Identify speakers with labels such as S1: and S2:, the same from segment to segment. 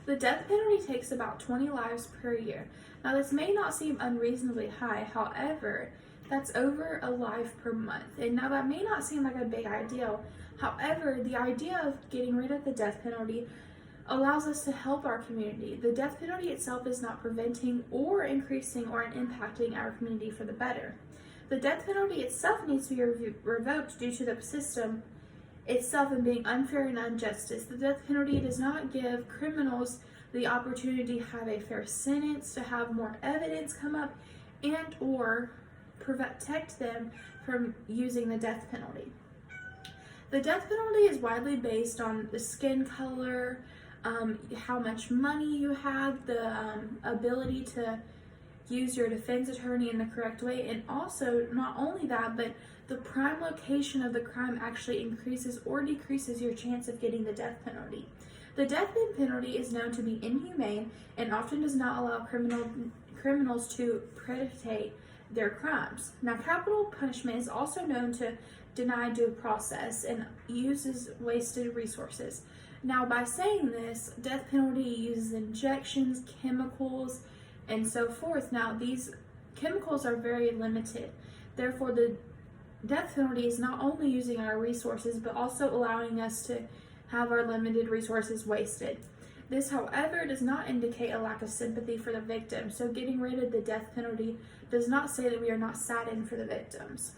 S1: The death penalty takes about 20 lives per year. Now, this may not seem unreasonably high, however, that's over a life per month. And now that may not seem like a big ideal. However, the idea of getting rid of the death penalty allows us to help our community. The death penalty itself is not preventing or increasing or impacting our community for the better. The death penalty itself needs to be revoked due to the system itself and being unfair and injustice. The death penalty does not give criminals the opportunity to have a fair sentence, to have more evidence come up, and or protect them from using the death penalty. The death penalty is widely based on the skin color, how much money you have, the ability to use your defense attorney in the correct way, and also not only that, but the prime location of the crime actually increases or decreases your chance of getting the death penalty. The death penalty is known to be inhumane and often does not allow criminals to predicate their crimes. Now, capital punishment is also known to deny due process and uses wasted resources. Now, by saying this, death penalty uses injections, chemicals, and so forth. Now, these chemicals are very limited. Therefore, the death penalty is not only using our resources, but also allowing us to have our limited resources wasted. This, however, does not indicate a lack of sympathy for the victim. So getting rid of the death penalty does not say that we are not saddened for the victims.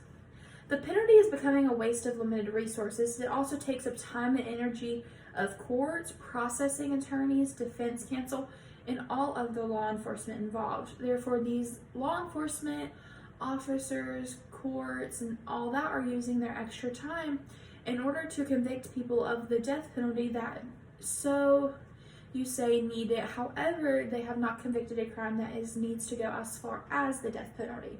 S1: The penalty is becoming a waste of limited resources. It also takes up time and energy of courts, processing attorneys, defense counsel, and all of the law enforcement involved. Therefore, these law enforcement officers, courts, and all that are using their extra time in order to convict people of the death penalty that so you say need it. However, they have not convicted a crime that needs to go as far as the death penalty.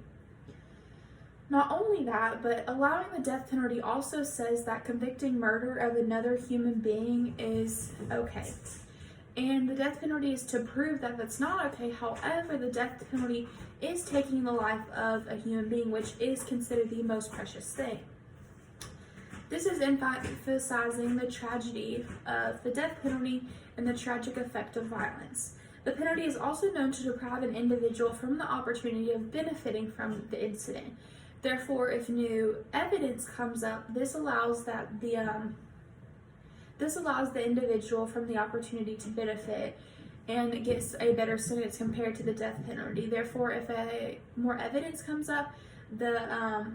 S1: Not only that, but allowing the death penalty also says that convicting murder of another human being is okay. And the death penalty is to prove that that's not okay. However, the death penalty is taking the life of a human being, which is considered the most precious thing. This is emphasizing the tragedy of the death penalty and the tragic effect of violence. The penalty is also known to deprive an individual from the opportunity of benefiting from the incident. Therefore, if new evidence comes up, this allows the individual from the opportunity to benefit and gets a better sentence compared to the death penalty. Therefore, if more evidence comes up, the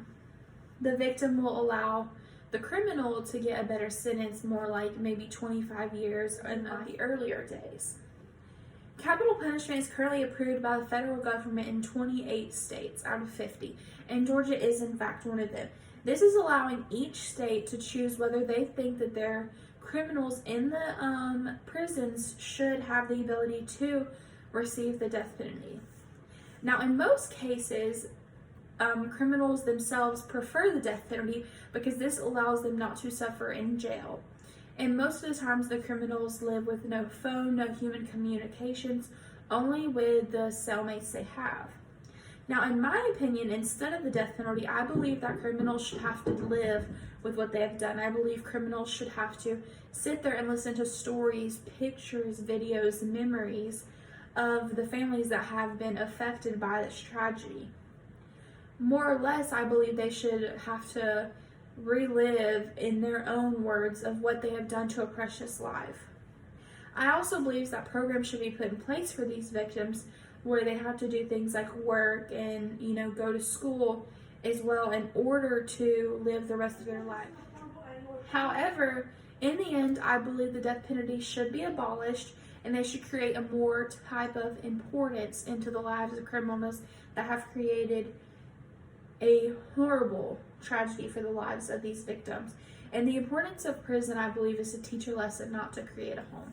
S1: victim will allow the criminal to get a better sentence, more like maybe 25 years in the earlier days. Capital punishment is currently approved by the federal government in 28 states out of 50, and Georgia is in fact one of them. This is allowing each state to choose whether they think that their criminals in the prisons should have the ability to receive the death penalty. Now, in most cases, criminals themselves prefer the death penalty because this allows them not to suffer in jail. And most of the times the criminals live with no phone, no human communications, only with the cellmates they have. Now, in my opinion, instead of the death penalty, I believe that criminals should have to live with what they have done. I believe criminals should have to sit there and listen to stories, pictures, videos, memories of the families that have been affected by this tragedy. More or less, I believe they should have to relive in their own words of what they have done to a precious life. I also believe that programs should be put in place for these victims where they have to do things like work and, go to school as well in order to live the rest of their life. However, in the end, I believe the death penalty should be abolished and they should create a more type of importance into the lives of criminals that have created a horrible tragedy for the lives of these victims. And the importance of prison, I believe, is to teach a lesson, not to create a home.